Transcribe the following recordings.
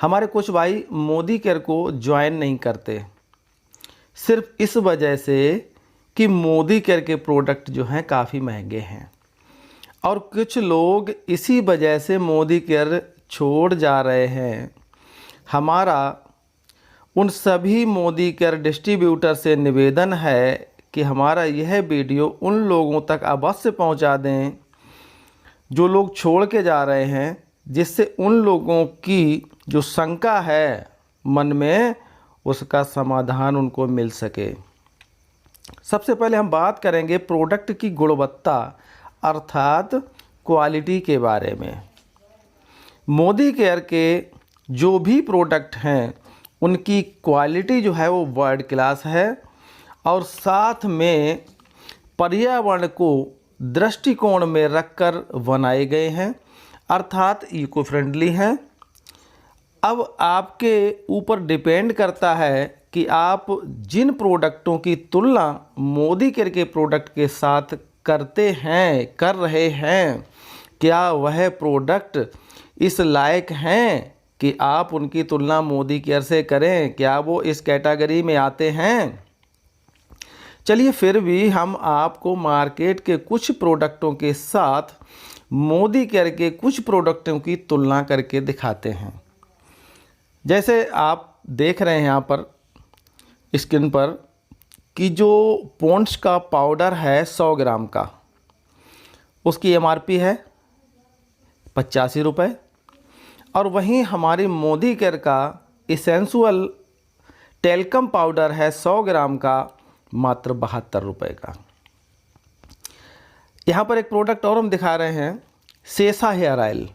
हमारे कुछ भाई मोदी केयर को ज्वाइन नहीं करते, सिर्फ इस वजह से कि मोदी केयर के प्रोडक्ट जो हैं काफ़ी महंगे हैं, और कुछ लोग इसी वजह से मोदी केयर छोड़ जा रहे हैं। हमारा उन सभी मोदी केयर डिस्ट्रीब्यूटर से निवेदन है कि हमारा यह वीडियो उन लोगों तक अवश्य पहुंचा दें जो लोग छोड़ के जा रहे हैं, जिससे उन लोगों की जो शंका है मन में उसका समाधान उनको मिल सके। सबसे पहले हम बात करेंगे प्रोडक्ट की गुणवत्ता अर्थात क्वालिटी के बारे में। मोदी केयर के जो भी प्रोडक्ट हैं उनकी क्वालिटी जो है वो वर्ल्ड क्लास है, और साथ में पर्यावरण को दृष्टिकोण में रखकर बनाए गए हैं, अर्थात इको फ्रेंडली हैं। अब आपके ऊपर डिपेंड करता है कि आप जिन प्रोडक्टों की तुलना मोदी केयर के प्रोडक्ट के साथ कर रहे हैं, क्या वह प्रोडक्ट इस लायक हैं कि आप उनकी तुलना मोदी केयर से करें, क्या वो इस कैटेगरी में आते हैं। चलिए फिर भी हम आपको मार्केट के कुछ प्रोडक्टों के साथ मोदी केयर के कुछ प्रोडक्टों की तुलना करके दिखाते हैं। जैसे आप देख रहे हैं यहाँ पर स्क्रीन पर कि जो पॉन्ड्स का पाउडर है 100 ग्राम का, उसकी MRP है 85 रुपये, और वहीं हमारी मोदी केयर का इसेंशियल टेल्कम पाउडर है 100 ग्राम का मात्र 72 रुपये का। यहाँ पर एक प्रोडक्ट और हम दिखा रहे हैं, सेसा हेयर ऑयल,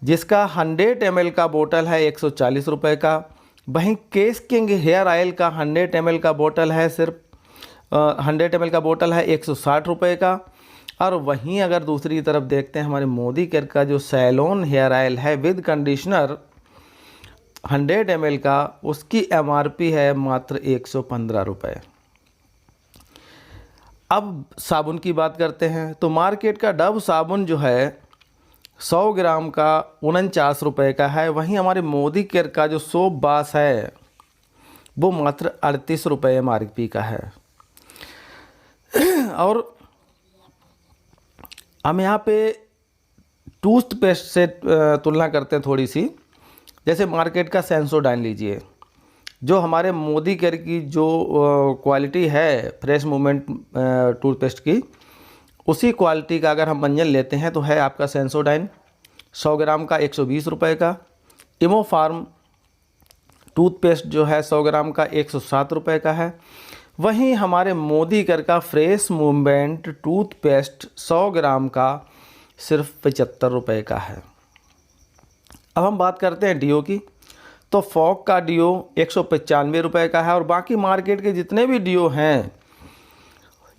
जिसका 100 ml का बोतल है 140 रुपये का। वहीं केस किंग हेयर ऑयल का 100 ml का बोतल है सिर्फ 100 ml का बोतल है 160 रुपये का। और वहीं अगर दूसरी तरफ देखते हैं हमारे मोदी केयर का जो सैलोन हेयर ऑयल है विद कंडीशनर 100 ml का, उसकी MRP है मात्र 115 रुपये। अब साबुन की बात करते हैं तो मार्केट का डव साबुन जो है 100 ग्राम का 49 रुपये का है। वहीं हमारे मोदी केयर का जो सोप बास है वो मात्र 38 रुपये MRP का है। और हम यहाँ पे टूथपेस्ट से तुलना करते हैं थोड़ी सी। जैसे मार्केट का सेंसोडाइन लीजिए, जो हमारे मोदी केयर की जो क्वालिटी है फ्रेश मूवमेंट टूथपेस्ट की, उसी क्वालिटी का अगर हम मंजन लेते हैं तो है आपका सेंसोडाइन 100 ग्राम का 120 रुपये का। इमो फार्म टूथपेस्ट जो है 100 ग्राम का 107 रुपये का है। वहीं हमारे मोदी केयर का फ्रेश मूवमेंट टूथपेस्ट 100 ग्राम का सिर्फ 75 रुपये का है। अब हम बात करते हैं डीओ की, तो फॉग का डीओ 195 रुपये का है। और बाकी मार्केट के जितने भी डीओ हैं,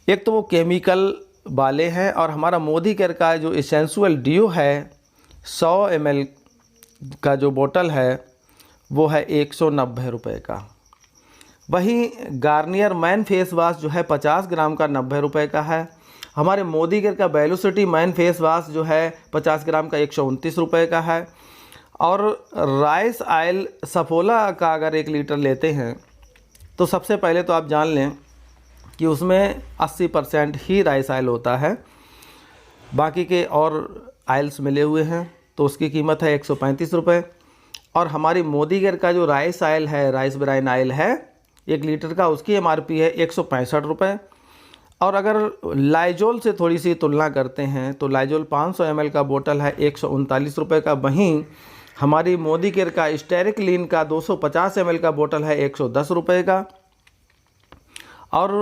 एक तो वो केमिकल वाले हैं, और हमारा मोदी केयर का जो इसेंशियल डीओ है 100 ml का जो बोतल है वो है 190 रुपये का। वहीं गार्नियर मैन फेस वाश जो है 50 ग्राम का 90 रुपये का है। हमारे मोदी केयर का वेलोसिटी मैन फेस वाश जो है 50 ग्राम का 129 रुपये का है। और राइस ऑयल सफोला का अगर 1 लीटर लेते हैं तो सबसे पहले तो आप जान लें कि उसमें 80% ही राइस ऑयल होता है, बाकी के और ऑयल्स मिले हुए हैं, तो उसकी कीमत है 135 रुपये। और हमारी मोदी केयर का जो राइस ऑयल है, राइस ब्राइन ऑयल है 1 लीटर का, उसकी MRP है 165 रुपये। और अगर लाइजोल से थोड़ी सी तुलना करते हैं तो लाइजोल 500 ml का बोतल है 139 रुपये का। वहीं हमारी मोदी केयर का स्टेरिक्लीन का 250 ml का बोतल है 110 रुपये का। और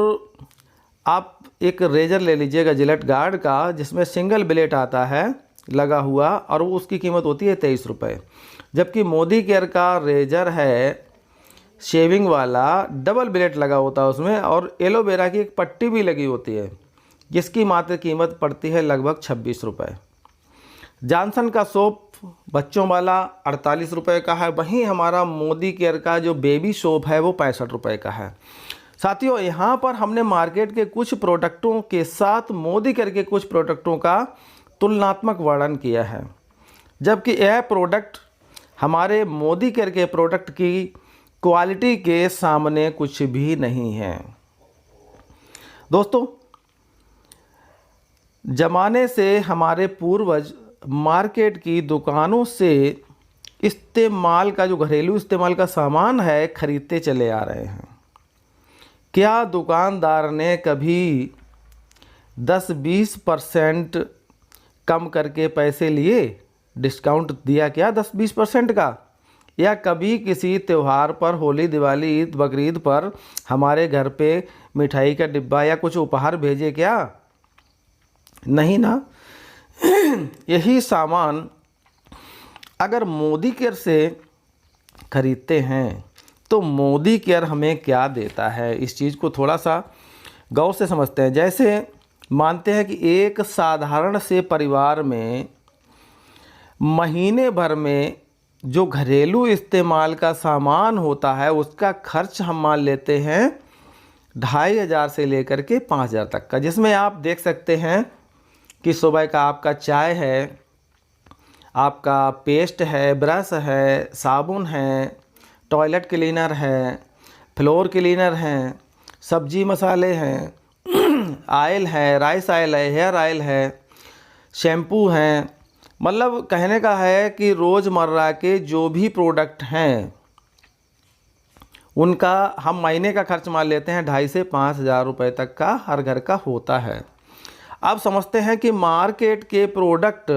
आप एक रेजर ले लीजिएगा जिलेट गार्ड का, जिसमें सिंगल ब्लेड आता है लगा हुआ, और वो उसकी कीमत होती है 23 रुपये। जबकि मोदी केयर का रेजर है शेविंग वाला, डबल ब्लेड लगा होता है उसमें, और एलोवेरा की एक पट्टी भी लगी होती है, जिसकी मात्र कीमत पड़ती है लगभग 26 रुपये। जॉनसन का सोप बच्चों वाला 48 रुपये का है। वहीं हमारा मोदी केयर का जो बेबी सोप है वो 65 रुपये का है। साथियों, यहाँ पर हमने मार्केट के कुछ प्रोडक्टों के साथ मोदी केयर के कुछ प्रोडक्टों का तुलनात्मक वर्णन किया है, जबकि यह प्रोडक्ट हमारे मोदी केयर के प्रोडक्ट की क्वालिटी के सामने कुछ भी नहीं है। दोस्तों, ज़माने से हमारे पूर्वज मार्केट की दुकानों से इस्तेमाल का, जो घरेलू इस्तेमाल का सामान है, खरीदते चले आ रहे हैं। क्या दुकानदार ने कभी 10-20% कम करके पैसे लिए, डिस्काउंट दिया क्या 10-20% का? या कभी किसी त्यौहार पर, होली, दिवाली, ईद, बकरीद पर हमारे घर पे मिठाई का डिब्बा या कुछ उपहार भेजे क्या? नहीं ना। यही सामान अगर मोदी केयर से खरीदते हैं तो मोदी केयर हमें क्या देता है, इस चीज़ को थोड़ा सा गौर से समझते हैं। जैसे मानते हैं कि एक साधारण से परिवार में महीने भर में जो घरेलू इस्तेमाल का सामान होता है उसका खर्च हम मान लेते हैं 2500 से लेकर के 5000 तक का, जिसमें आप देख सकते हैं कि सुबह का आपका चाय है, आपका पेस्ट है, ब्रश है, साबुन है, टॉयलेट क्लीनर है, फ्लोर क्लीनर है, सब्जी मसाले हैं, आयल है, राइस आयल है, हेयर आयल है, शैम्पू हैं। मतलब कहने का है कि रोज़मर्रा के जो भी प्रोडक्ट हैं उनका हम महीने का खर्च मान लेते हैं 2500 से 5000 रुपये तक का हर घर का होता है। अब समझते हैं कि मार्केट के प्रोडक्ट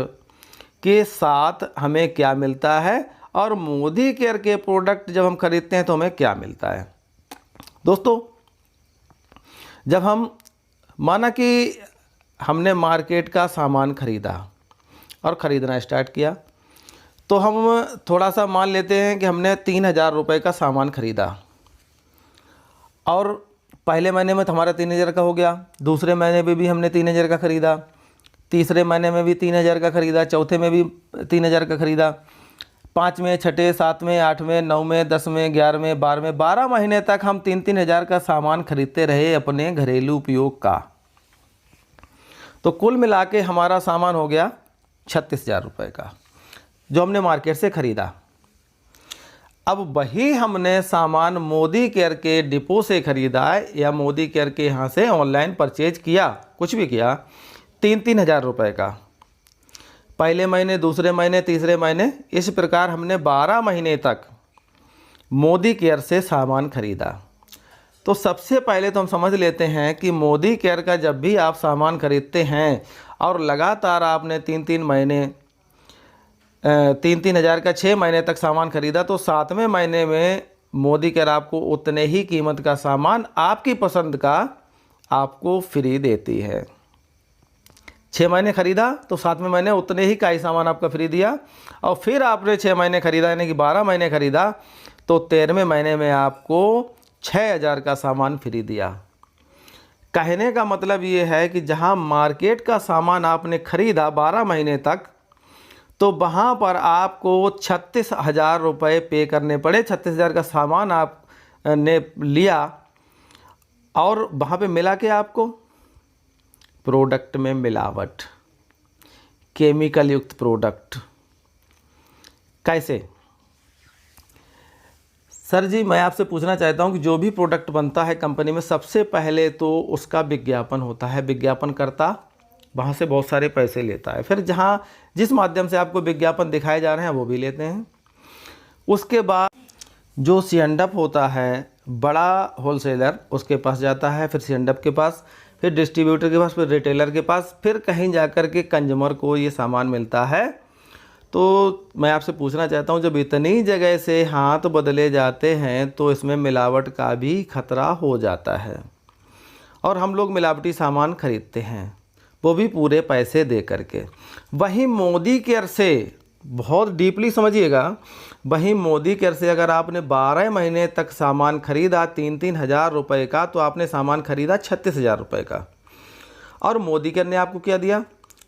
के साथ हमें क्या मिलता है और मोदी केयर के प्रोडक्ट जब हम खरीदते हैं तो हमें क्या मिलता है। दोस्तों, जब हम माना कि हमने मार्केट का सामान खरीदा और ख़रीदना स्टार्ट किया, तो हम थोड़ा सा मान लेते हैं कि हमने 3000 रुपये का सामान ख़रीदा और पहले महीने में तो हमारा 3000 का हो गया, दूसरे महीने में भी हमने 3000 का ख़रीदा, तीसरे महीने में भी 3000 का ख़रीदा, चौथे में भी 3000 का ख़रीदा, 5वें, 6ठे, 7वें, 8वें, 9वें, 10वें, 11वें, 12वें, 12 महीने तक हम 3-3000 का सामान खरीदते रहे अपने घरेलू उपयोग का। तो कुल मिला के हमारा सामान हो गया 36,000 रुपये का, जो हमने मार्केट से ख़रीदा। अब वही हमने सामान मोदी केयर के डिपो से ख़रीदा या मोदी केयर के यहाँ से ऑनलाइन परचेज किया, कुछ भी किया, 3-3000 रुपये का, पहले महीने, दूसरे महीने, तीसरे महीने, इस प्रकार हमने 12 महीने तक मोदी केयर से सामान खरीदा। तो सबसे पहले तो हम समझ लेते हैं कि मोदी केयर का जब भी आप सामान खरीदते हैं और लगातार आपने 3-3 महीने 3-3000 का 6 महीने तक सामान खरीदा, तो 7वें महीने में मोदी केयर आपको उतने ही कीमत का सामान आपकी पसंद का आपको फ्री देती है। 6 महीने ख़रीदा तो 7वें महीने उतने ही का ही सामान आपका फ्री दिया, और फिर आपने 6 महीने ख़रीदा यानी कि 12 महीने ख़रीदा तो 13वें महीने में आपको 6000 का सामान फ्री दिया। कहने का मतलब ये है कि जहाँ मार्केट का सामान आपने ख़रीदा 12 महीने तक, तो वहाँ पर आपको 36,000 रुपये पे करने पड़े। 36,000 का सामान आपने लिया और वहाँ पे मिला क्या आपको? प्रोडक्ट में मिलावट, केमिकल युक्त प्रोडक्ट। कैसे? सर जी, मैं आपसे पूछना चाहता हूँ कि जो भी प्रोडक्ट बनता है कंपनी में, सबसे पहले तो उसका विज्ञापन होता है, विज्ञापनकर्ता वहाँ से बहुत सारे पैसे लेता है, फिर जहाँ जिस माध्यम से आपको विज्ञापन दिखाए जा रहे हैं वो भी लेते हैं। उसके बाद जो C&F होता है, बड़ा होलसेलर, उसके पास जाता है, फिर C&F के पास, फिर डिस्ट्रीब्यूटर के पास, फिर रिटेलर के पास, फिर कहीं जाकर के कंज्यूमर को ये सामान मिलता है। तो मैं आपसे पूछना चाहता हूँ, जब इतनी जगह से हाथ बदले जाते हैं तो इसमें मिलावट का भी खतरा हो जाता है, और हम लोग मिलावटी सामान खरीदते हैं, वो भी पूरे पैसे दे करके। वहीं मोदी केयर से, बहुत डीपली समझिएगा, वहीं मोदी केयर से अगर आपने 12 महीने तक सामान खरीदा 3-3 हज़ार रुपये का, तो आपने सामान खरीदा 36,000 रुपये का। और मोदी केयर ने आपको क्या दिया?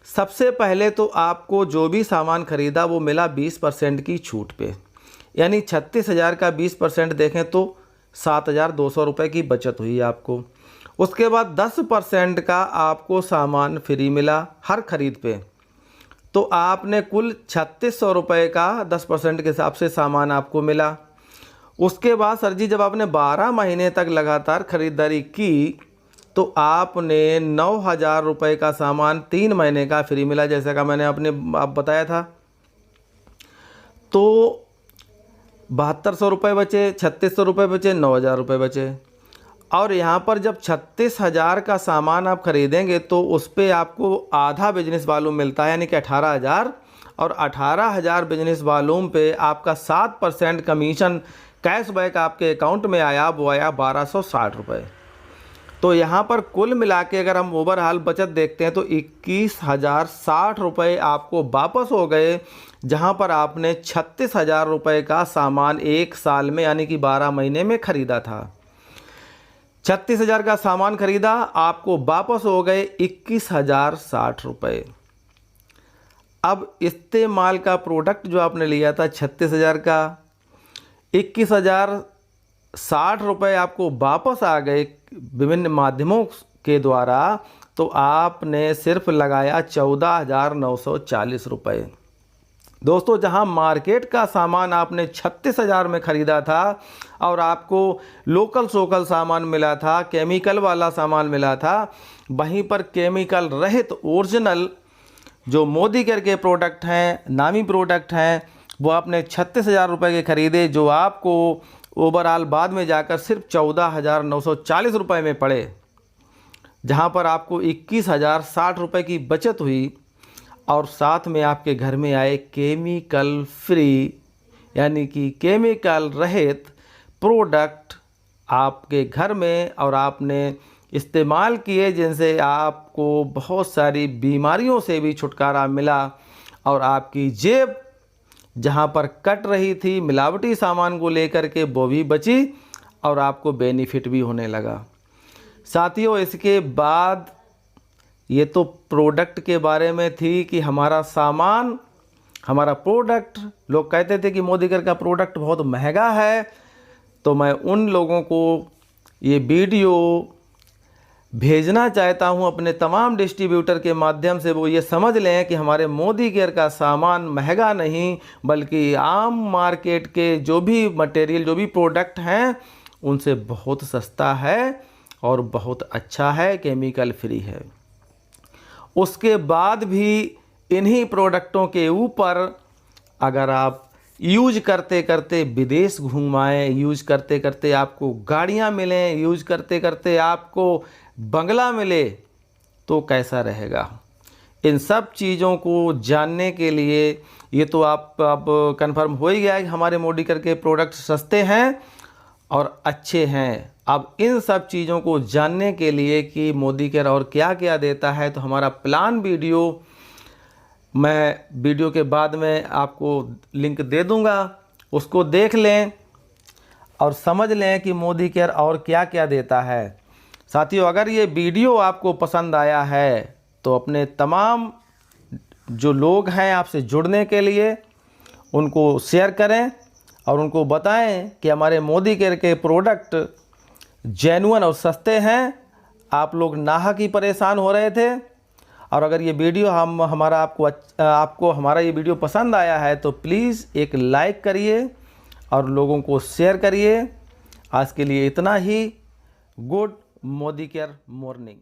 सबसे पहले तो आपको जो भी सामान खरीदा वो मिला 20% की छूट पे, यानी 36,000 का 20% देखें तो 7,200 रुपये की बचत हुई आपको। उसके बाद 10% का आपको सामान फ्री मिला हर खरीद पे, तो आपने कुल 3600 रुपये का 10% के हिसाब से सामान आपको मिला। उसके बाद सर जी जब आपने 12 महीने तक लगातार ख़रीदारी की तो आपने 9000 रुपये का सामान 3 महीने का फ्री मिला, जैसा कि मैंने आप बताया था। तो 7200 रुपये बचे, 3600 रुपये बचे, 9000 रुपये बचे। और यहाँ पर जब 36,000 का सामान आप ख़रीदेंगे तो उस पर आपको आधा बिजनेस वॉल्यूम मिलता है, यानी कि 18,000, और 18,000 बिजनेस वॉल्यूम पे आपका 7% कमीशन कैशबैक आपके अकाउंट में आया, वो आया 1260 रुपये। तो यहाँ पर कुल मिला के अगर हम ओवरऑल बचत देखते हैं तो 21,060 रुपये आपको वापस हो गए, जहाँ पर आपने 36,000 रुपये का सामान एक साल में यानी कि 12 महीने में ख़रीदा था। 36,000 का सामान खरीदा, आपको वापस हो गए 21,060 रुपये। अब इस्तेमाल का प्रोडक्ट जो आपने लिया था 36,000 का, 21,060 रुपये आपको वापस आ गए विभिन्न माध्यमों के द्वारा, तो आपने सिर्फ लगाया 14,940 रुपये। दोस्तों, जहां मार्केट का सामान आपने 36,000 में ख़रीदा था और आपको लोकल सोकल सामान मिला था, केमिकल वाला सामान मिला था, वहीं पर केमिकल रहित ओरिजिनल जो मोदी केयर के प्रोडक्ट हैं, नामी प्रोडक्ट हैं, वो आपने 36,000 रुपये के ख़रीदे, जो आपको ओवरऑल बाद में जाकर सिर्फ 14,940 रुपये में पड़े, जहां पर आपको 21,060 रुपये की बचत हुई। और साथ में आपके घर में आए केमिकल फ्री यानी कि केमिकल रहित प्रोडक्ट आपके घर में, और आपने इस्तेमाल किए, जिनसे आपको बहुत सारी बीमारियों से भी छुटकारा मिला, और आपकी जेब जहां पर कट रही थी मिलावटी सामान को लेकर के, वो भी बची और आपको बेनिफिट भी होने लगा। साथियों, इसके बाद ये तो प्रोडक्ट के बारे में थी कि हमारा सामान, हमारा प्रोडक्ट, लोग कहते थे कि मोदी केयर का प्रोडक्ट बहुत महंगा है, तो मैं उन लोगों को ये वीडियो भेजना चाहता हूँ अपने तमाम डिस्ट्रीब्यूटर के माध्यम से, वो ये समझ लें कि हमारे मोदी केयर का सामान महंगा नहीं, बल्कि आम मार्केट के जो भी मटेरियल, जो भी प्रोडक्ट हैं, उनसे बहुत सस्ता है और बहुत अच्छा है, केमिकल फ्री है। उसके बाद भी इन्हीं प्रोडक्टों के ऊपर अगर आप यूज करते करते विदेश घूमाएं, यूज करते करते आपको गाड़ियां मिलें, यूज करते करते आपको बंगला मिले, तो कैसा रहेगा? इन सब चीज़ों को जानने के लिए ये तो आप अब कंफर्म हो ही गया है कि हमारे मोदी केयर के प्रोडक्ट सस्ते हैं और अच्छे हैं। अब इन सब चीज़ों को जानने के लिए कि मोदी केयर और क्या क्या देता है, तो हमारा प्लान वीडियो मैं वीडियो के बाद में आपको लिंक दे दूंगा, उसको देख लें और समझ लें कि मोदी केयर और क्या क्या देता है। साथियों, अगर ये वीडियो आपको पसंद आया है तो अपने तमाम जो लोग हैं आपसे जुड़ने के लिए उनको शेयर करें और उनको बताएं कि हमारे मोदी केयर के प्रोडक्ट जेन्युइन और सस्ते हैं। आप लोग नाहक ही परेशान हो रहे थे, और अगर ये वीडियो आपको हमारा ये वीडियो पसंद आया है तो प्लीज़ एक लाइक करिए और लोगों को शेयर करिए। आज के लिए इतना ही। Good Modi care morning.